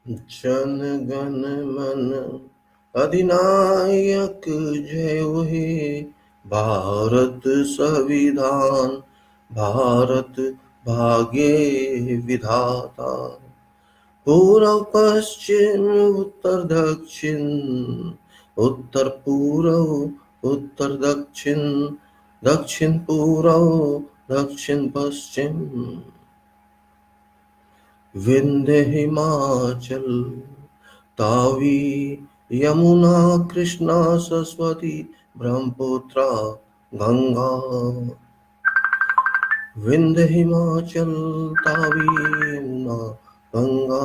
जन गण मन अधिनायक जय हे। भारत संविधान भारत भाग्य विधाता। पूर्व पश्चिम उत्तर दक्षिण उत्तर पूर्व उत्तर दक्षिण दक्षिण पूर्व दक्षिण पश्चिम। विंध्य हिमाचल तावी यमुना कृष्णा सरस्वती ब्रह्मपुत्रा गंगा। विंध्य हिमाचल तावी यमुना गंगा।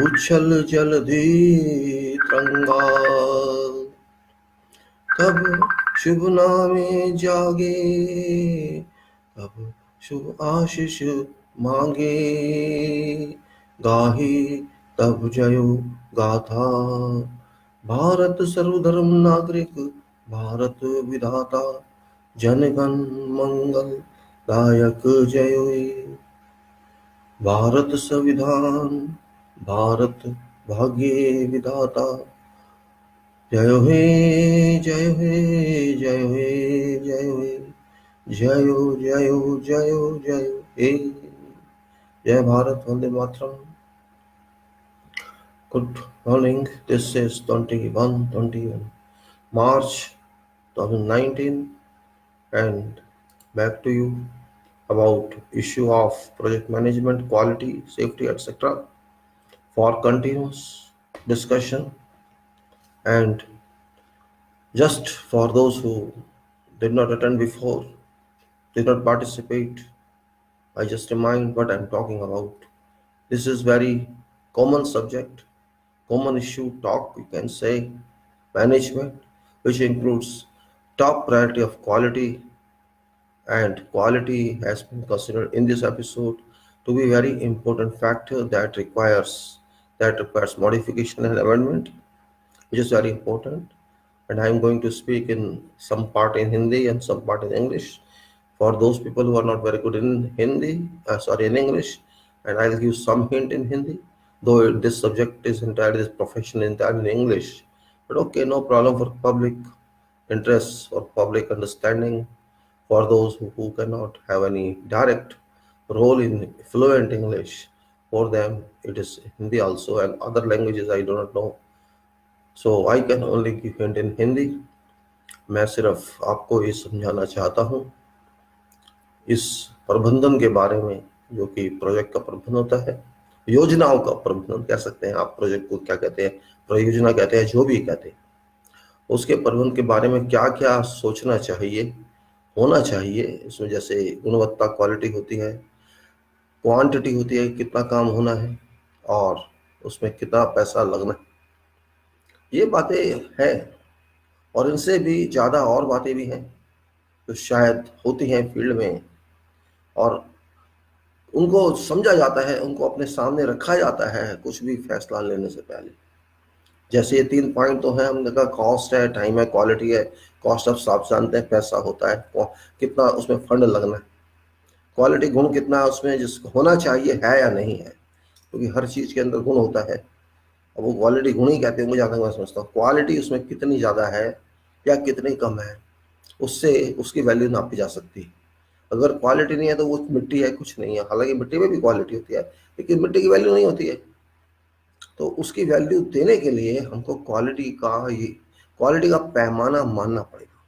उछल जलधि तरंगा। तब शुभ नामे जागे तब शुभ आशीष मांगे। गाहे तब जयो गाथा। भारत सर्वधर्म नागरिक भारत विधाता। जनगण मंगल दायक जय हे। भारत संविधान भारत भाग्य विधाता। जय हे जय हे जय हे जय हे जय जय जय जय हे। जय Bharat Vande Mataram. Good morning. This is 21 March 2019 and back to you about issue of project management, quality, safety, etc. for continuous discussion. And just for those who did not attend before, did not participate, I just remind what I'm talking about. This is very common subject, common issue talk, you can say, management, which includes top priority of quality, and quality has been considered in this episode to be very important factor that requires modification and amendment, which is very important. And I'm going to speak in some part in Hindi and some part in English. For those people who are not very good in in English, and I'll give some hint in Hindi, though this subject is entirely, this profession entirely in English. But okay, no problem for public interest or public understanding. For those who cannot have any direct role in fluent English, for them it is Hindi also, and other languages I do not know. So I can only give hint in Hindi. मैं सिर्फ आपको ये समझाना चाहता हूँ इस प्रबंधन के बारे में, जो कि प्रोजेक्ट का प्रबंधन होता है, योजनाओं का प्रबंधन कह सकते हैं आप, प्रोजेक्ट को क्या कहते हैं, परियोजना कहते हैं, जो भी कहते हैं, उसके प्रबंधन के बारे में क्या क्या सोचना चाहिए, होना चाहिए। इसमें जैसे गुणवत्ता, क्वालिटी होती है, क्वांटिटी होती है, कितना काम होना है और उसमें कितना पैसा लगना है, ये बातें हैं। और इनसे भी ज़्यादा और बातें भी हैं जो शायद होती हैं फील्ड में, और उनको समझा जाता है, उनको अपने सामने रखा जाता है कुछ भी फैसला लेने से पहले। जैसे ये 3 पॉइंट तो हैं, हमने कहा कॉस्ट है, टाइम है, क्वालिटी है। कॉस्ट आप साफ जानते हैं, पैसा होता है, कितना उसमें फंड लगना है। क्वालिटी, गुण कितना है उसमें, जिसको होना चाहिए है या नहीं है, क्योंकि हर चीज़ के अंदर गुण होता है। अब वो क्वालिटी गुण ही कहते हैं, मुझे ज़्यादा मैं समझता हूँ क्वालिटी उसमें कितनी ज़्यादा है या कितनी कम है, उससे उसकी वैल्यू नापी जा सकती है। अगर क्वालिटी नहीं है तो वो मिट्टी है, कुछ नहीं है। हालांकि मिट्टी में भी क्वालिटी होती है, लेकिन मिट्टी की वैल्यू नहीं होती है। तो उसकी वैल्यू देने के लिए हमको क्वालिटी का पैमाना मानना पड़ेगा।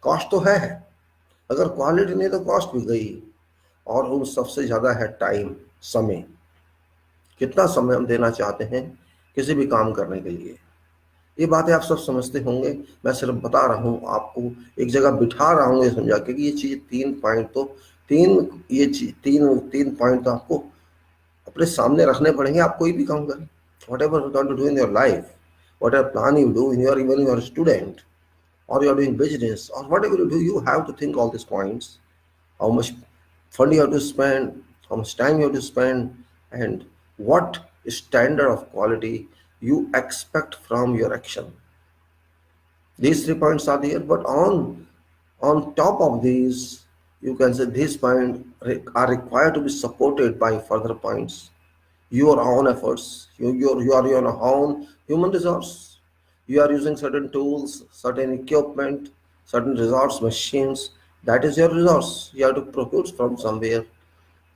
कॉस्ट तो है, अगर क्वालिटी नहीं तो कॉस्ट भी गई। और उन सबसे ज़्यादा है टाइम, समय। कितना समय हम देना चाहते हैं किसी भी काम करने के लिए, ये बातें आप सब समझते होंगे। मैं सिर्फ बता रहा हूँ आपको, एक जगह बिठा रहा हूँ ये समझा के कि ये चीज़ 3 पॉइंट तो तीन पॉइंट तो आपको अपने सामने रखने पड़ेंगे। आप कोई भी काम करें, whatever you to do in your life, whatever plan you do in your, even your student or you're doing business or whatever you do, you have to think all these points. How much fund you have to spend, how much time you have to spend, and what standard of quality you expect from your action. These 3 points are there, but on top of these, you can say these points are required to be supported by further points. your own efforts. You are your own human resource. You are using certain tools, certain equipment, certain resource machines. That is your resource. You have to procure from somewhere.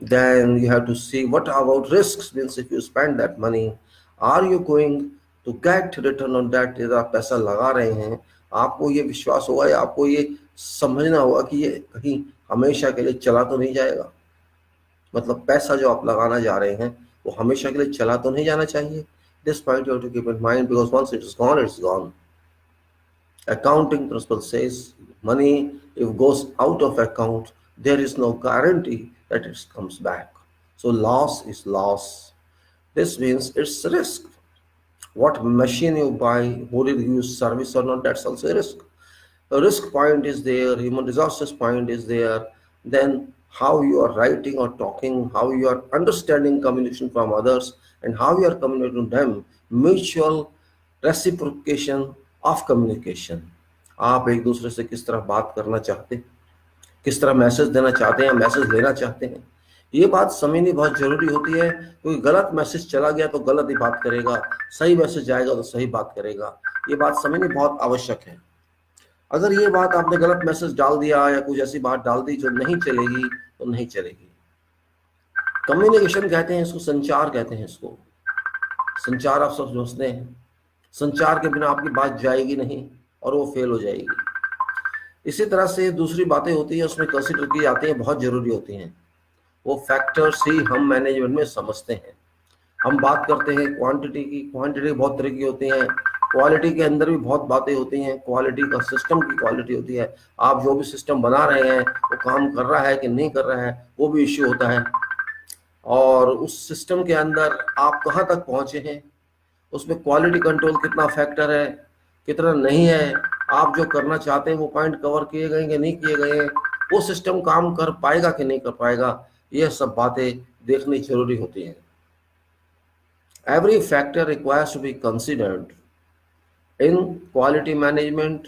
Then you have to see what about risks. Means if you spend that money, are you going to get return on that? यदि आप पैसा लगा रहे हैं, आपको ये विश्वास होगा या आपको ये समझना होगा कि ये कहीं हमेशा के लिए चला तो नहीं जाएगा। मतलब पैसा जो आप लगाना जा रहे हैं वो हमेशा के लिए चला तो नहीं जाना चाहिए। This point you have to keep in mind because once it is gone it's gone. Accounting principle says money, if goes out of account, there is no guarantee that it comes back. So loss is loss. This means it's a risk. What machine you buy, who will use service or not, that's also a risk. The risk point is there, human resources point is there, then how you are writing or talking, how you are understanding communication from others, and how you are communicating to them, mutual reciprocation of communication. आप एक दूसरे से किस तरह बात करना चाहते हैं, किस तरह मैसेज देना चाहते हैं, मैसेज लेना चाहते हैं, ये बात समझनी बहुत जरूरी होती है। क्योंकि गलत मैसेज चला गया तो गलत ही बात करेगा, सही मैसेज जाएगा तो सही बात करेगा। ये बात समझनी बहुत आवश्यक है। अगर ये बात आपने गलत मैसेज डाल दिया या कुछ ऐसी बात डाल दी जो नहीं चलेगी तो नहीं चलेगी। कम्युनिकेशन कहते हैं इसको, संचार कहते हैं इसको। संचार आप सब समझते हैं, संचार के बिना आपकी बात जाएगी नहीं और वो फेल हो जाएगी। इसी तरह से दूसरी बातें होती है उसमें कंसिडर की जाती हैं, बहुत जरूरी होती हैं। वो फैक्टर्स ही हम मैनेजमेंट में समझते हैं। हम बात करते हैं क्वांटिटी की, क्वांटिटी बहुत तरह की होती हैं, क्वालिटी के अंदर भी बहुत बातें होती हैं। क्वालिटी का सिस्टम की क्वालिटी होती है, आप जो भी सिस्टम बना रहे हैं वो काम कर रहा है कि नहीं कर रहा है, वो भी इश्यू होता है। और उस सिस्टम के अंदर आप कहाँ तक पहुंचे हैं, उसमें क्वालिटी कंट्रोल कितना फैक्टर है, कितना नहीं है, आप जो करना चाहते हैं वो पॉइंट कवर किए गए कि नहीं किए गए, वो सिस्टम काम कर पाएगा कि नहीं कर पाएगा, ये सब बातें देखनी जरूरी होती हैं। Every factor requires to be considered in quality management,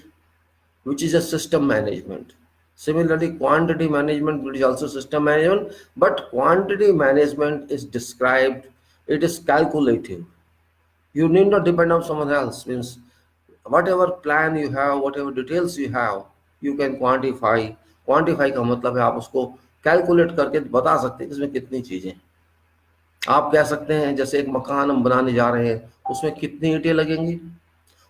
which is a system management. Similarly, quantity management, which is also system management, but quantity management is described, it is calculative. You need not depend on someone else. Means whatever plan you have, whatever details you have, you can quantify. Quantify का मतलब है आप उसको calculate करके बता सकते हैं कि इसमें कितनी चीजें। आप कह सकते हैं जैसे एक मकान हम बनाने जा रहे हैं, उसमें कितनी ईंटें लगेंगी,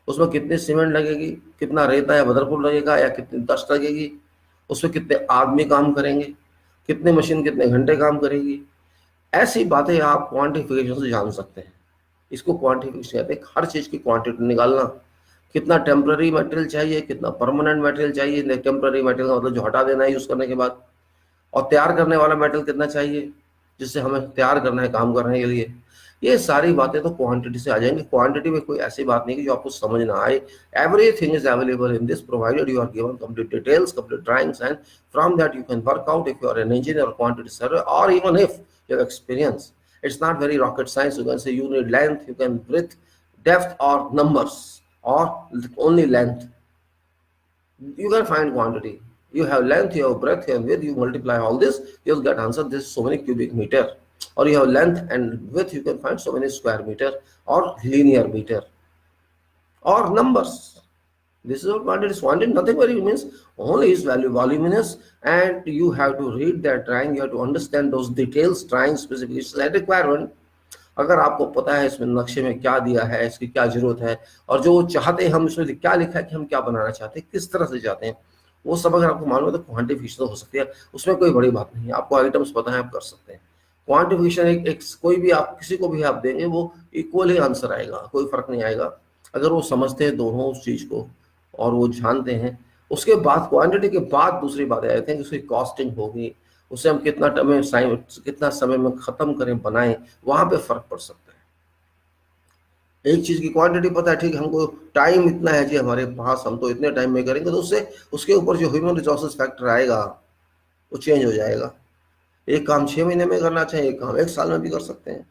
उसमें कितनी सीमेंट लगेगी, कितना रेता या बदरपुर लगेगा या कितनी दस्त लगेगी, उसमें कितने आदमी काम करेंगे, कितने मशीन कितने घंटे काम करेगी। ऐसी बातें आप क्वांटिफिकेशन से जान सकते हैं। इसको क्वांटिफिकेशन कहते हैं, हर चीज की क्वांटिटी निकालना। कितना टेम्पररी मटेरियल चाहिए, कितना परमानेंट मटेरियल चाहिए। टेम्पररी मटेरियल का मतलब जो हटा देना है यूज करने के बाद, और तैयार करने वाला मटेरियल कितना चाहिए जिससे हमें तैयार करना है काम करने के लिए। ये सारी बातें तो क्वांटिटी से आ जाएंगी। क्वांटिटी में कोई ऐसी बात नहीं कि जो आपको समझ ना आए। Everything is available in this provided you are given complete details, complete drawings, and from that you can work out if you are an engineer or quantity survey, or even if you have experience. It's not very rocket science. You can say you need length, you can breadth, depth, or numbers, or only length. You can find quantity. You have length, you have breadth, you have width, you multiply all this, you'll get answer. This is so many cubic meter. Or you have length and width, you can find so many square meter or linear meter or numbers. This is what quantity is. Quantity nothing very means, only is value voluminous, and you have to read that drawing, you have to understand those details, drawing specifications and requirement. अगर आपको पता है इसमें नक्शे में क्या दिया है, इसकी क्या जरूरत है, और जो चाहते हैं हम इसमें क्या लिखा है कि हम क्या बनाना चाहते हैं, किस तरह से चाहते हैं, वो सब अगर आपको मालूम है तो क्वांटिफिकेशन हो सकती है। उसमें कोई बड़ी बात नहीं है, आपको आइटम्स पता है, आप कर सकते हैं। क्वांटिफिकेशन एक कोई भी आप किसी को भी आप देंगे वो इक्वल ही आंसर आएगा, कोई फर्क नहीं आएगा अगर वो समझते हैं दोनों उस चीज को और वो जानते हैं। उसके बाद क्वांटिटी के बाद दूसरी बातें आती हैं कि उसकी कॉस्टिंग होगी, उसे हम कितना समय में खत्म करें, बनाएं, वहां पे फर्क पड़ सकता है। एक चीज की क्वांटिटी पता है, ठीक है, हमको टाइम इतना है जी हमारे पास, हम तो इतने टाइम में करेंगे, तो उससे उसके ऊपर जो ह्यूमन रिसोर्सेज फैक्टर आएगा वो चेंज हो जाएगा। एक काम 6 महीने में करना चाहिए, एक काम 1 साल में भी कर सकते हैं।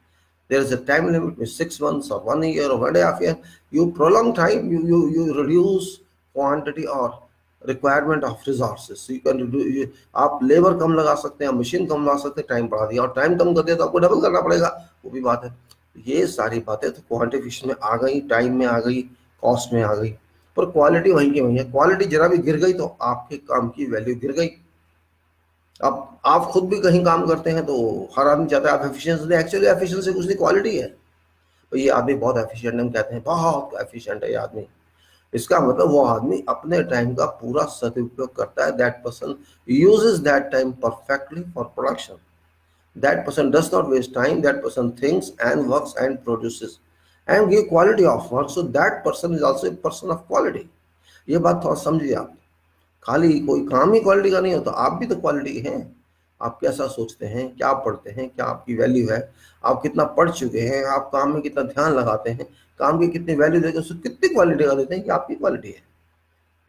There is a time limit with 6 months or 1 year or 1.5 years. You prolong time, you reduce quantity or requirement of resources, you can do, आप लेबर कम लगा सकते हैं, मशीन कम लगा सकते हैं, टाइम बढ़ा दिया, और टाइम कम कर दिया तो आपको डबल करना पड़ेगा, वो भी बात है। ये सारी बातें तो क्वांटिफिकेशन में आ गई, टाइम में आ गई, कॉस्ट में आ गई, पर क्वालिटी वहीं की वहीं है। क्वालिटी जरा भी गिर गई तो आपके काम की वैल्यू गिर गई। अब आप खुद भी कहीं काम करते हैं तो हर आदमी चाहता है आप एफिशिएंसी दें, एक्चुअली एफिशिएंसी कुछ नहीं, क्वालिटी है। तो ये आदमी बहुत एफिशिएंट है, हम कहते हैं बहुत एफिशिएंट है ये आदमी, इसका मतलब वो आदमी अपने टाइम का पूरा सदुपयोग करता है। That person uses that time perfectly for production, that person does not waste time, that person thinks and works and produces and give quality of work, so that person is also a person of quality. ये बात थोड़ा समझिए आप, खाली कोई काम ही quality का नहीं होता, आप भी तो क्वालिटी हैं। आप कैसा सोचते हैं, क्या पढ़ते हैं, क्या आपकी वैल्यू है, आप कितना पढ़ चुके हैं, आप काम में कितना ध्यान लगाते हैं, काम की कितनी वैल्यू देते हैं, उसको कितनी क्वालिटी का देते हैं कि आपकी क्वालिटी है।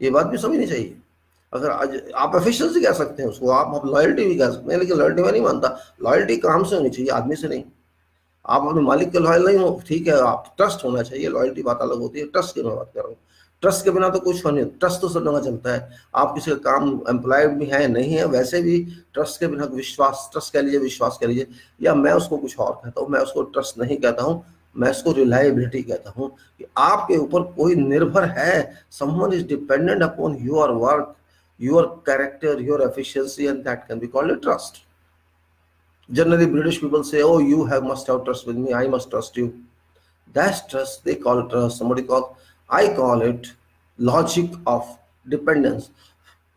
ये बात भी समझनी चाहिए। अगर आज आप एफिशिएंसी कह सकते हैं उसको, आप लॉयल्टी भी कह सकते हैं, लेकिन लॉयल्टी मैं नहीं मानता। लॉयल्टी काम से होनी चाहिए, आदमी से नहीं। आप अपने मालिक के लॉयल नहीं हो, ठीक है, आप ट्रस्ट होना चाहिए, लॉयल्टी बात अलग होती है, ट्रस्ट की मैं बात कर रहा हूँ। ट्रस्ट के बिना तो कुछ हो नहीं, ट्रस्ट तो सब जगह चलता है। आप किसी का काम एम्प्लॉयड भी है नहीं है, वैसे भी ट्रस्ट के बिना विश्वास, ट्रस्ट कह लीजिए, विश्वास कह लीजिए, या मैं उसको कुछ और कहता हूँ, मैं उसको ट्रस्ट नहीं कहता हूँ, मैं उसको रिलायबिलिटी कहता हूँ, कि आपके ऊपर कोई निर्भर है, someone is dependent upon your work, your character, your efficiency, and that can be called a trust. Generally, British people say, "Oh, you have must have trust with me. I must trust you." That's trust. They call it trust. Somebody calls. I call it logic of dependence.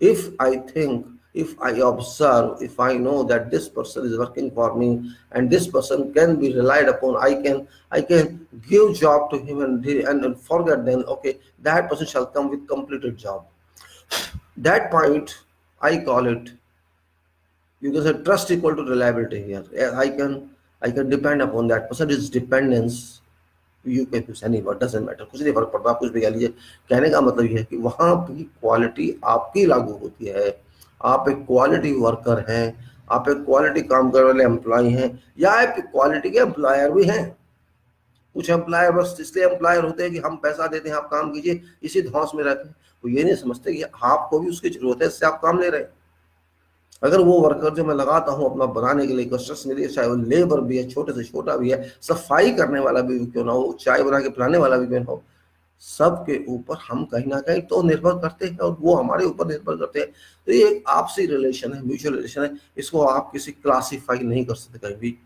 If I think, if I observe, if I know that this person is working for me and this person can be relied upon, I can give job to him and forget. Then okay, that person shall come with completed job. That point I call it, you can say, trust equal to reliability here. Yeah, I can depend upon that person. Is dependence, you can use any word, doesn't matter, कुछ नहीं फर्क पड़ता, आप कुछ भी कह लीजिए। कहने का मतलब ये है कि वहां की क्वालिटी आपकी लागू होती है। आप एक क्वालिटी वर्कर हैं, आप एक क्वालिटी काम करने वाले एम्प्लॉय हैं, या आप क्वालिटी के एम्प्लॉयर भी हैं। कुछ एम्प्लॉयर बस इसलिए एम्प्लॉयर होते हैं कि हम पैसा देते हैं, आप काम कीजिए, इसी धौंस में रहते हैं। वो ये नहीं समझते कि आपको भी उसकी जरूरत है, इससे आप काम ले रहे हैं। अगर वो वर्कर जो मैं लगाता हूं अपना बनाने के लिए, कंस्ट्रक्शन के लिए, चाहे वो लेबर भी है, छोटे से छोटा भी है, सफाई करने वाला भी क्यों ना हो, चाय बना के पिलाने वाला भी क्यों ना हो, सबके ऊपर हम कहीं ना कहीं तो निर्भर करते हैं, और वो हमारे ऊपर निर्भर करते हैं। तो ये एक आपसी रिलेशन है, म्यूचुअल रिलेशन है, इसको आप किसी क्लासीफाई नहीं कर सकते कहीं भी।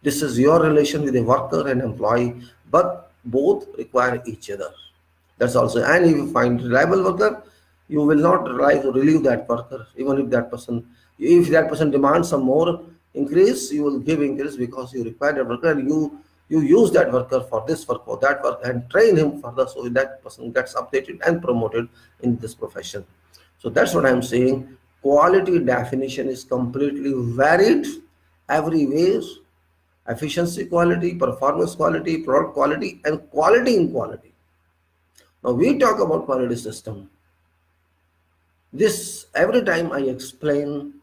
This is your relation with a worker and employee, but both require each other. That's also, and if you find reliable worker, you will not try to relieve that worker, even if that person demands some more increase, you will give increase because you require that worker, and you use that worker for this work, for that work, and train him further so that person gets updated and promoted in this profession. So that's what I'm saying. Quality definition is completely varied every ways: efficiency quality, performance quality, product quality, and quality in quality. Now we talk about quality system. This, every time I explain,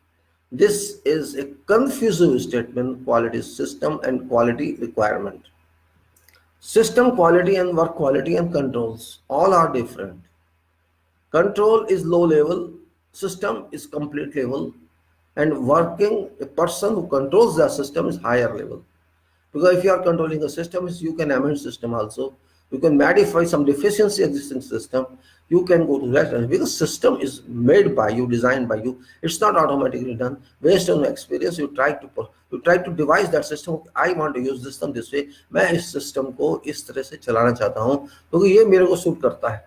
this is a confusive statement: quality system and quality requirement. System quality and work quality and controls all are different. Control is low level, system is complete level, and working, a person who controls the system is higher level. Because if you are controlling a system, you can amend system also. You can modify some deficiency existing system. You can go to that, because system is made by you, designed by you. It's not automatically done. Based on experience, you try to devise that system. I want to use this system this way. मैं इस system को इस तरह से चलाना चाहता हूँ क्योंकि ये मेरे को सूट करता है।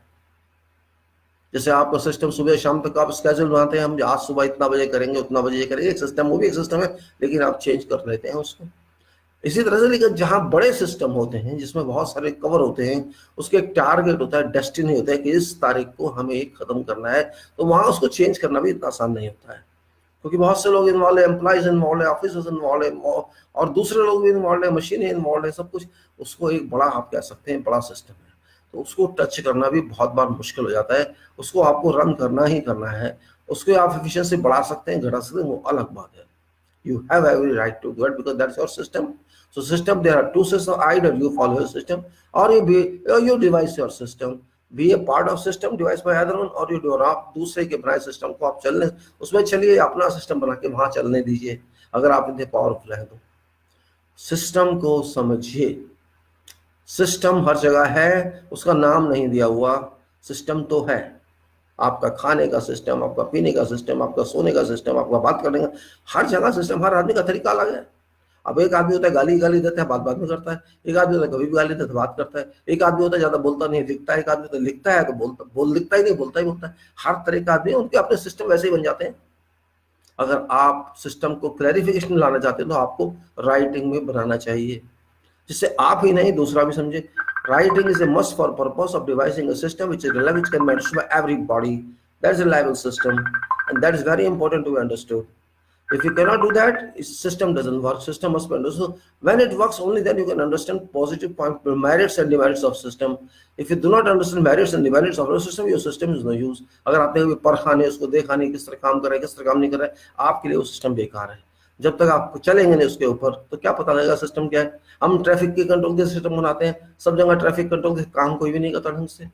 जैसे आपका सिस्टम सुबह शाम तक आप स्केड्यूल बनाते हैं, हम आज सुबह इतना बजे करेंगे, उतना बजे ये करेंगे, एक सिस्टम, वो भी एक सिस्टम है, लेकिन आप चेंज कर लेते हैं उसको। इसी तरह से, लेकिन जहां बड़े सिस्टम होते हैं जिसमें बहुत सारे कवर होते हैं, उसके एक टारगेट होता है, डेस्टिनी होता है कि इस तारीख को हमें एक खत्म करना है, तो वहां उसको चेंज करना भी इतना आसान नहीं होता है, क्योंकि बहुत से लोग इन्वॉल्व है, एम्प्लॉइज इन्वॉल्व है, ऑफिसर्स इन्वॉल्व है, और दूसरे लोग भी इन्वॉल्व है, मशीनें इन्वॉल्व है, सब कुछ। उसको एक बड़ा, आप कह सकते हैं, बड़ा सिस्टम है, तो उसको टच करना भी बहुत बार मुश्किल हो जाता है। उसको आपको रन करना ही करना है। उसको आप एफिशिएंसी बढ़ा सकते हैं, घटा सकते हैं, वो अलग बात है। You have every right to do it because that's your system. So system, there are two systems: either you follow your system or you devise your system be a part of system devise by other one, और you do, आप दूसरे के बनाए system को आप चलने उसमें चलिए, अपना सिस्टम बना के वहां चलने दीजिए, अगर आप इतने पावरफुल हैं तो। सिस्टम को समझिए, सिस्टम हर जगह है, उसका नाम नहीं दिया हुआ, सिस्टम तो है। आपका खाने का सिस्टम, आपका पीने का सिस्टम, आपका सोने का सिस्टम, आपका बात करने का, हर जगह सिस्टम, हर आदमी का तरीका अलग है। अब एक आदमी होता है गाली गाली देता है, बात बात में करता है, एक आदमी होता है कभी भी गाली देता है बात करता है, एक आदमी होता है ज्यादा बोलता नहीं लिखता है, एक आदमी तो लिखता है तो लिखता ही नहीं, बोलता ही बोलता है। हर तरह का आदमी, उनके अपने सिस्टम वैसे ही बन जाते हैं। अगर आप सिस्टम को क्लैरिफिकेशन लाना चाहते हैं तो आपको राइटिंग में बनाना चाहिए, जिससे आप ही नहीं दूसरा भी समझे। Writing is a must for purpose of devising a system which is reliable, which can be understood by everybody. That is a reliable system, and that is very important to be understood. If you cannot do that, system doesn't work. System must be understood. So when it works, only then you can understand positive point, merits and demerits of system. If you do not understand merits and demerits of a system, your system is no use. अगर आपने कभी परखा नहीं, उसको देखा नहीं, किस तरह काम कर रहा है, किस तरह काम नहीं कर रहा है, आपके लिए वो सिस्टम बेकार है। जब तक आप चलेंगे नहीं उसके ऊपर तो क्या पता लगेगा सिस्टम क्या है। हम ट्रैफिक के कंट्रोल के सिस्टम बनाते हैं, सब जगह ट्रैफिक कंट्रोल के काम कोई भी नहीं करता ढंग से,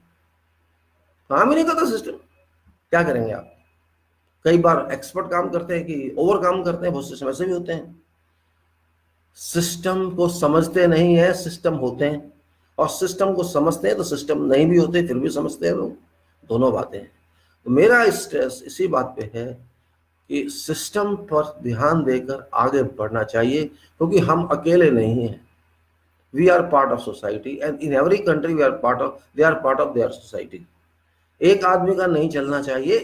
काम ही नहीं करता सिस्टम, क्या करेंगे आप। कई बार एक्सपर्ट काम करते हैं कि ओवर काम करते हैं, बहुत सिस्टम ऐसे भी होते हैं। सिस्टम को समझते नहीं है, सिस्टम होते हैं, और सिस्टम को समझते हैं तो सिस्टम नहीं भी होते, फिर भी समझते हैं लोग, दोनों बातें हैं। तो मेरा स्ट्रेस इसी बात पे है कि सिस्टम पर ध्यान देकर आगे बढ़ना चाहिए, क्योंकि हम अकेले नहीं हैं। We are part of society, and in every country we are part of, they are part of their society. एक आदमी का नहीं चलना चाहिए,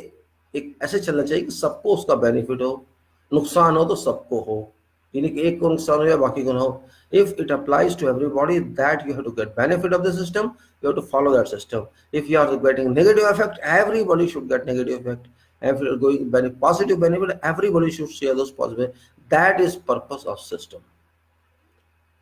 एक ऐसे चलना चाहिए कि सबको उसका बेनिफिट हो, नुकसान हो तो सबको हो, यानी कि एक को नुकसान हो या बाकी को ना हो। If it applies to everybody, that you have to get benefit of the system, you have to follow that system. If you are getting negative effect, everybody should get negative effect. If you are going positive benefit, everybody should share those positive. That is purpose of system.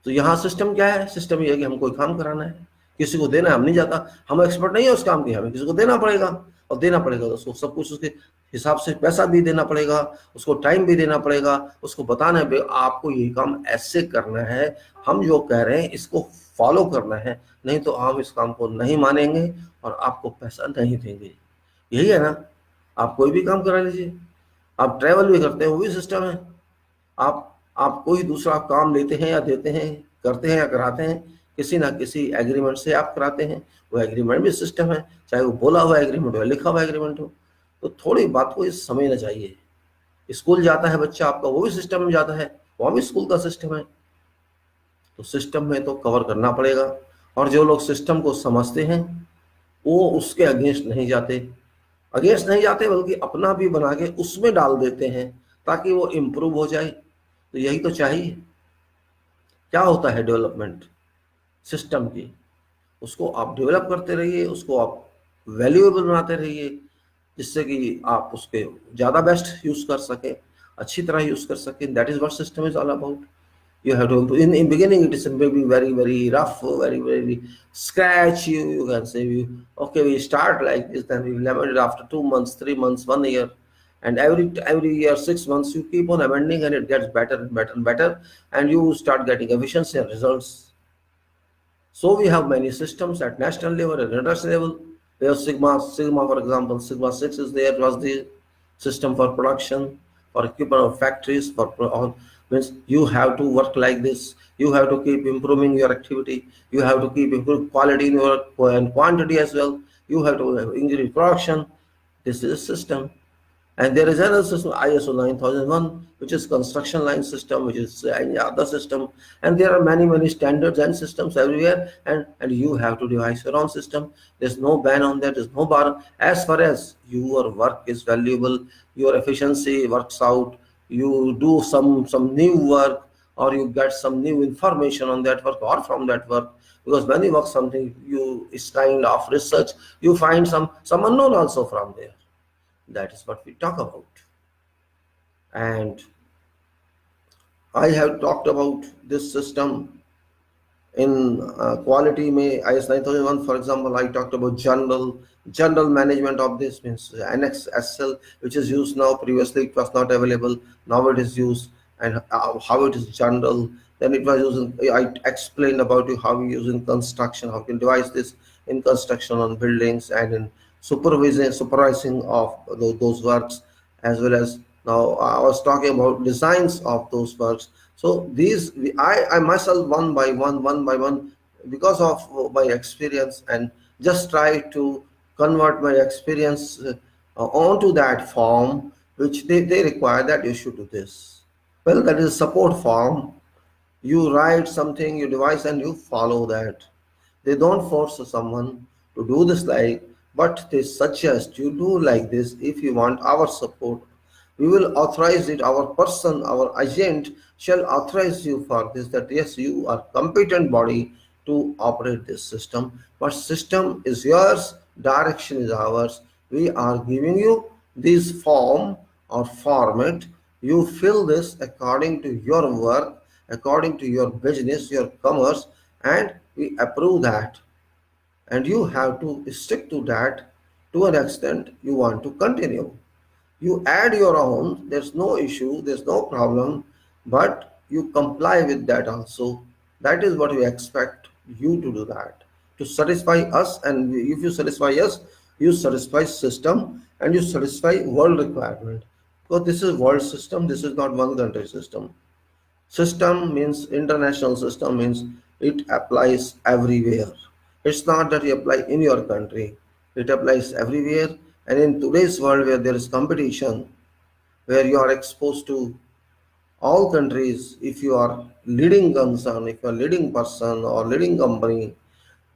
तो यहाँ system क्या है, system ये है कि हम कोई काम कराना है, किसी को देना है, हम नहीं जाता, हम एक्सपर्ट नहीं है उस काम की, हमें किसी को देना पड़ेगा, और देना पड़ेगा तो उसको सब कुछ उसके हिसाब से पैसा भी देना पड़ेगा, उसको टाइम भी देना पड़ेगा, उसको बताना है आपको ये काम ऐसे करना है, हम जो कह रहे हैं इसको फॉलो करना है, नहीं तो हम इस काम को नहीं मानेंगे और आपको पैसा नहीं देंगे। यही है ना। आप कोई भी काम करा लीजिए, आप ट्रैवल भी करते हैं, वो भी सिस्टम है। आप कोई दूसरा काम लेते हैं या देते हैं, करते हैं या कराते हैं, किसी ना किसी एग्रीमेंट से आप कराते हैं, वो एग्रीमेंट भी सिस्टम है, चाहे वो बोला हुआ एग्रीमेंट हो, लिखा हुआ एग्रीमेंट हो। तो थोड़ी बात को इस समझना चाहिए। स्कूल जाता है बच्चा आपका, वो भी सिस्टम में जाता है, वहाँ भी स्कूल का सिस्टम है। तो सिस्टम में तो कवर करना पड़ेगा, और जो लोग सिस्टम को समझते हैं वो उसके अगेंस्ट नहीं जाते, बल्कि अपना भी बना के उसमें डाल देते हैं ताकि वो इम्प्रूव हो जाए। तो यही तो चाहिए। क्या होता है डेवलपमेंट सिस्टम की, उसको आप डेवलप करते रहिए, उसको आप वैल्यूएबल बनाते रहिए, जिससे कि आप उसके ज़्यादा बेस्ट यूज़ कर सकें, अच्छी तरह यूज़ कर सकें। That is what system is all about. You have to in beginning it is maybe very rough, very scratch. You can say okay, we start like this, then we amend it after 2 months, 3 months, 1 year, and every year 6 months you keep on amending, and it gets better and better and better, and you start getting efficiency and results. So we have many systems at national level and international level. We have Sigma for example, Sigma 6 is there, was the system for production, for equipment of factories, for all. Means you have to work like this. You have to keep improving your activity. You have to keep improving quality in your and quantity as well. You have to increase production. This is a system. And there is another system, ISO 9001, which is construction line system, which is any other system. And there are many standards and systems everywhere. And you have to devise your own system. There's no ban on that. There's no bar. As far as your work is valuable, your efficiency works out, you do some new work, or you get some new information on that work or from that work. Because when you work something, it's kind of research, you find some unknown also from there. That is what we talk about. And I have talked about this system in quality. May IS 9001, for example, I talked about general management of this, means Annex SL, which is used now. Previously it was not available, now it is used, and how it is general. Then it was using, I explained about you how we use in construction, how we can devise this, in construction on buildings and in supervising of those works, as well as now I was talking about designs of those works. So I myself one by one, because of my experience, and just try to convert my experience onto that form which they require that you should do this. Well, that is support form. You write something, you devise, and you follow that. They don't force someone to do this but they suggest you do like this if you want our support. We will authorize it. Our person, our agent shall authorize you for this. That yes, you are competent body to operate this system. But system is yours, direction is ours. We are giving you this form or format. You fill this according to your work, according to your business, your commerce, and we approve that. And you have to stick to that to an extent you want to continue. You add your own, there's no issue, there's no problem, but you comply with that also. That is what we expect you to do that. To satisfy us, and if you satisfy us, you satisfy system and you satisfy world requirement. Because this is world system, this is not one country system. System means international system means it applies everywhere. It's not that you apply in your country. It applies everywhere. And in today's world where there is competition, where you are exposed to all countries, if you are leading concern, if you are leading person or leading company,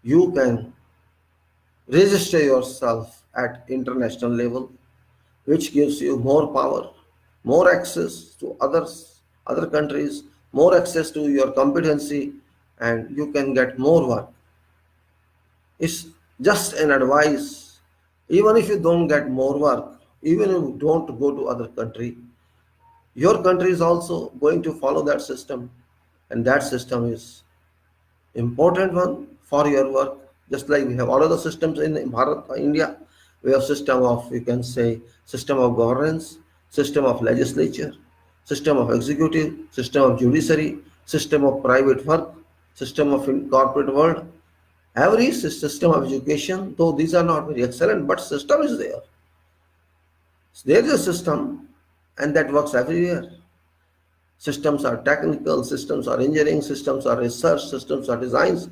you can register yourself at international level, which gives you more power, more access to other countries, more access to your competency, and you can get more work. It's just an advice. Even if you don't get more work, even if you don't go to other country, your country is also going to follow that system, and that system is important one for your work. Just like we have all other systems in Bharat, India, we have system of, you can say, system of governance, system of legislature, system of executive, system of judiciary, system of private work, system of corporate world. Every system of education, though these are not very excellent, but system is there. So there is a system, and that works everywhere. Systems are technical, systems are engineering, systems are research, systems are designs.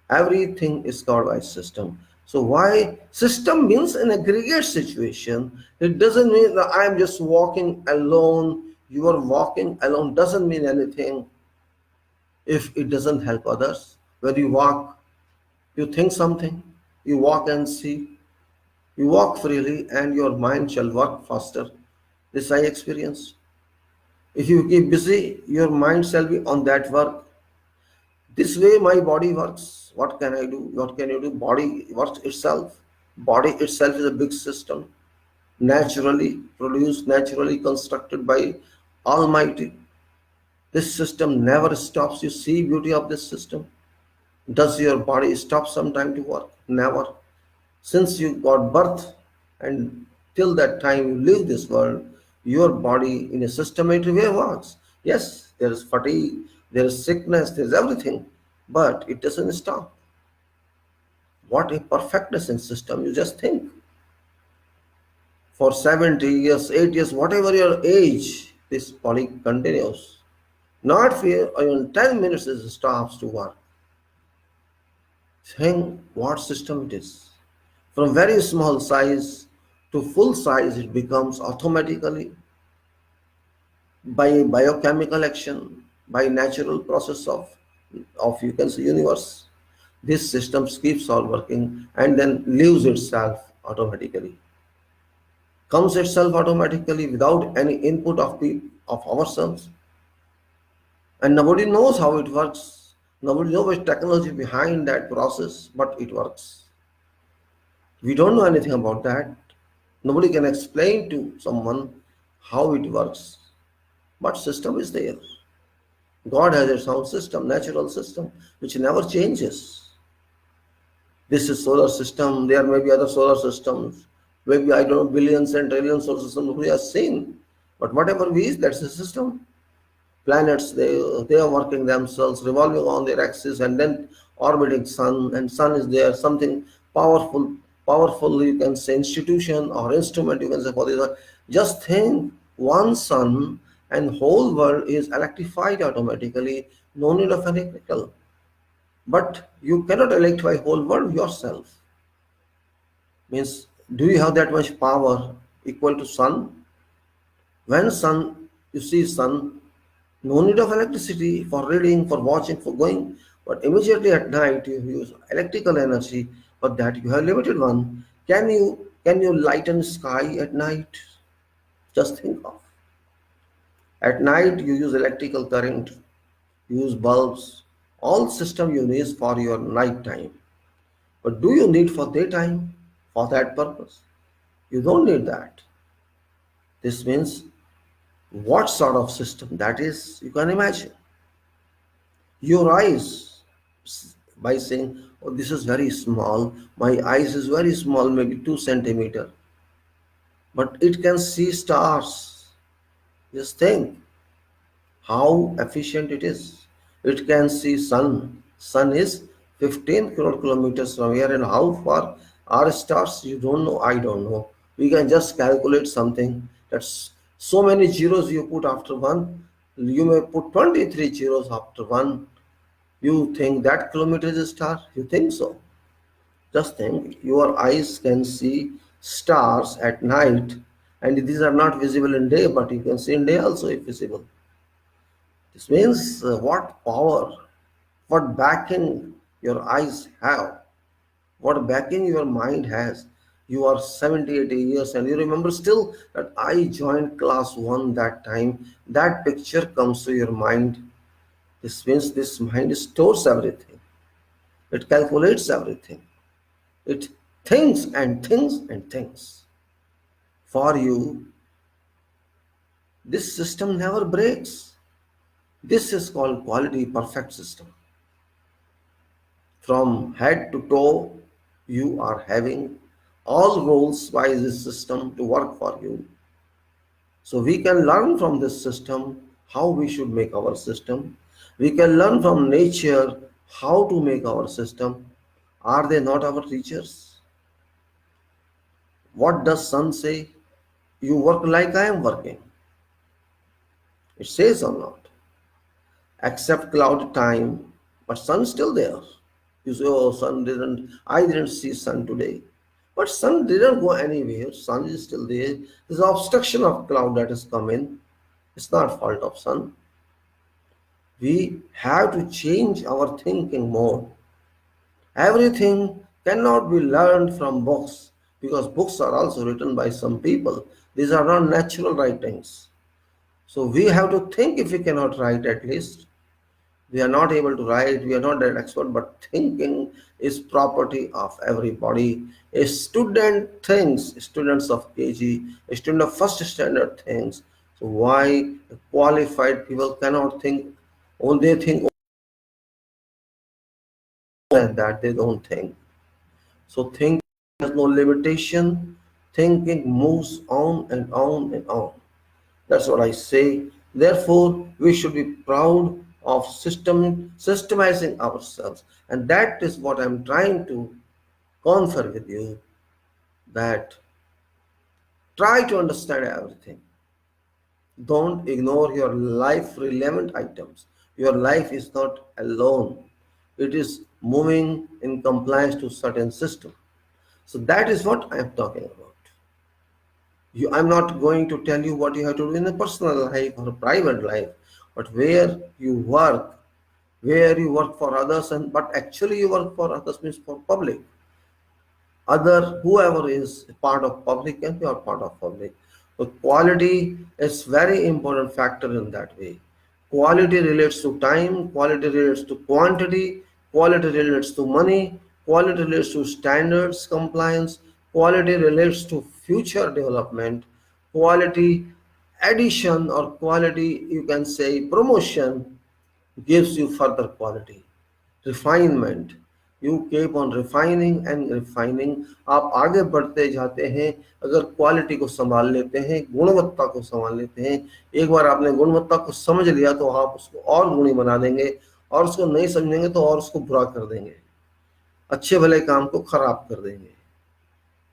Everything is called by system. So why system means an aggregate situation. It doesn't mean that I am just walking alone. You are walking alone doesn't mean anything if it doesn't help others. When you walk, you think something, you walk and see, you walk freely, and your mind shall work faster. This I experienced. If you keep busy, your mind shall be on that work. This way my body works. What can I do? What can you do? Body works itself. Body itself is a big system, naturally produced, naturally constructed by Almighty. This system never stops. You see beauty of this system. Does your body stop sometime to work? Never. Since you got birth and till that time you live this world, your body in a systematic way works. Yes, there is fatigue, there is sickness, there is everything, but it doesn't stop. What a perfectness in system, you just think. For 70 years, 8 years, whatever your age, this body continues. Not for even 10 minutes it stops to work. Think what system it is. From very small size to full size, it becomes automatically by biochemical action, by natural process of you can say universe. This system keeps on working and then leaves itself automatically. Comes itself automatically without any input of ourselves. And nobody knows how it works. Nobody knows the technology behind that process, but it works. We don't know anything about that. Nobody can explain to someone how it works. But system is there. God has its own system, natural system, which never changes. This is solar system. There may be other solar systems. Maybe I don't know billions and trillions solar systems we have seen. But whatever we is, that's the system. Planets, they are working themselves, revolving on their axis and then orbiting sun, and sun is there, something powerful, powerful, you can say, institution or instrument, you can say, for this. Just think, one sun and whole world is electrified automatically, no need of electrical. But you cannot electrify whole world yourself. Means, do you have that much power equal to sun? When sun, you see sun, no need of electricity for reading, for watching, for going. But immediately at night you use electrical energy, but that you have limited one. Can you lighten sky at night? Just think of. At night you use electrical current, you use bulbs, all system you need for your night time. But do you need for daytime for that purpose? You don't need that. This means what sort of system that is, you can imagine. Your eyes, by saying, oh, this is very small, my eyes is very small, maybe 2 centimeter, but it can see stars. Just think how efficient it is. It can see sun. Sun is 15 crore kilometers from here, and how far are stars? You don't know, I don't know. We can just calculate something. That's so many zeros you put after one. You may put 23 zeros after one. You think that kilometer is a star? You think so? Just think, your eyes can see stars at night, and these are not visible in day, but you can see in day also if visible. This means what power, what backing your eyes have, what backing your mind has. You are 70, 80 years and you remember still that I joined class 1 that time. That picture comes to your mind. This means this mind stores everything. It calculates everything. It thinks and thinks and thinks. For you, this system never breaks. This is called quality perfect system. From head to toe, you are having all roles by this system to work for you. So we can learn from this system how we should make our system. We can learn from nature how to make our system. Are they not our teachers? What does sun say? You work like I am working. It says or not. Except cloud time, but sun's still there. You say, oh, I didn't see sun today. But sun didn't go anywhere. Sun is still there. There's obstruction of cloud that has come in. It's not fault of sun. We have to change our thinking mode. Everything cannot be learned from books, because books are also written by some people. These are not natural writings. So we have to think. If we cannot write, at least we are not able to write, we are not that expert, but thinking is property of everybody. A student thinks, students of KG, a student of first standard thinks. So why qualified people cannot think? Or they think that they don't think. So thinking has no limitation. Thinking moves on and on and on. That's what I say. Therefore, we should be proud of systemizing ourselves. And that is what I'm trying to confer with you, that try to understand everything. Don't ignore your life relevant items. Your life is not alone. It is moving in compliance to certain system. So that is what I am talking about. I'm not going to tell you what you have to do in a personal life or a private life, but where you work for others, and but actually you work for others means for public. Other, whoever is part of public, and you are part of public. So quality is very important factor in that way. Quality relates to time, quality relates to quantity, quality relates to money, quality relates to standards compliance, quality relates to future development, quality addition or quality, you can say, promotion gives you further quality. Refinement, you keep on refining and refining. आप आगे बढ़ते जाते हैं अगर quality को संभाल लेते हैं, गुणवत्ता को संभाल लेते हैं। एक बार आपने गुणवत्ता को समझ लिया तो आप उसको और गुणी बना देंगे, और उसको नहीं समझेंगे तो और उसको बुरा कर देंगे। अच्छे भले काम को खराब कर देंगे।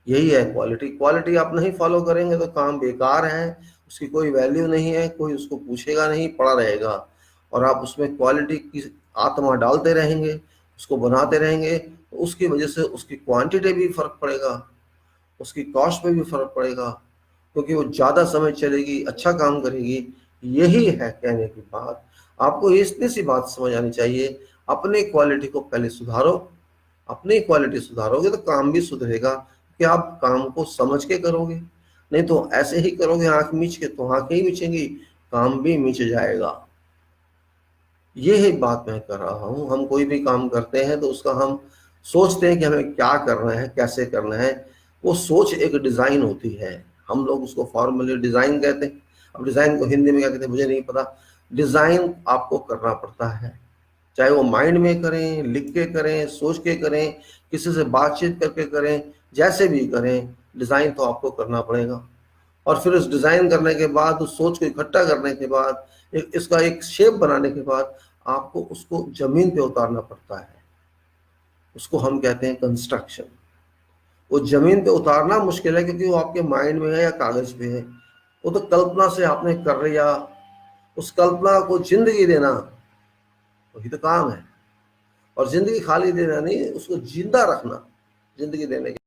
यही है क्वालिटी। क्वालिटी आप नहीं फॉलो करेंगे तो काम बेकार है, उसकी कोई वैल्यू नहीं है, कोई उसको पूछेगा नहीं, पड़ा रहेगा। और आप उसमें क्वालिटी की आत्मा डालते रहेंगे, उसको बनाते रहेंगे, तो उसकी वजह से उसकी क्वांटिटी भी फर्क पड़ेगा, उसकी कॉस्ट पे भी फर्क पड़ेगा, क्योंकि वो ज़्यादा समय चलेगी, अच्छा काम करेगी। यही है कहने की बात। आपको इतनी सी बात समझ आनी चाहिए, अपने क्वालिटी को पहले सुधारो। अपनी क्वालिटी सुधारोगे तो काम भी सुधरेगा, कि आप काम को समझ के करोगे। नहीं तो ऐसे ही करोगे आंख मीच के, तो आंखें ही मीचेंगी, काम भी मीच जाएगा। ये ही बात मैं कर रहा हूँ। हम कोई भी काम करते हैं तो उसका हम सोचते हैं कि हमें क्या करना है, कैसे करना है। वो सोच एक डिज़ाइन होती है, हम लोग उसको फॉर्मली डिज़ाइन कहते हैं। अब डिज़ाइन को हिंदी में क्या कहते हैं मुझे नहीं पता। डिज़ाइन आपको करना पड़ता है, चाहे वो माइंड में करें, लिख के करें, सोच के करें, किसी से बातचीत करके करें, जैसे भी करें, डिज़ाइन तो आपको करना पड़ेगा। और फिर उस डिज़ाइन करने के बाद, उस सोच को इकट्ठा करने के बाद, इसका एक शेप बनाने के बाद, आपको उसको जमीन पे उतारना पड़ता है। उसको हम कहते हैं कंस्ट्रक्शन। वो जमीन पे उतारना मुश्किल है, क्योंकि वो आपके माइंड में है या कागज पे है। वो तो कल्पना से आपने कर लिया। उस कल्पना को जिंदगी देना वही तो काम है। और जिंदगी खाली देना नहीं, उसको जिंदा रखना जिंदगी देने के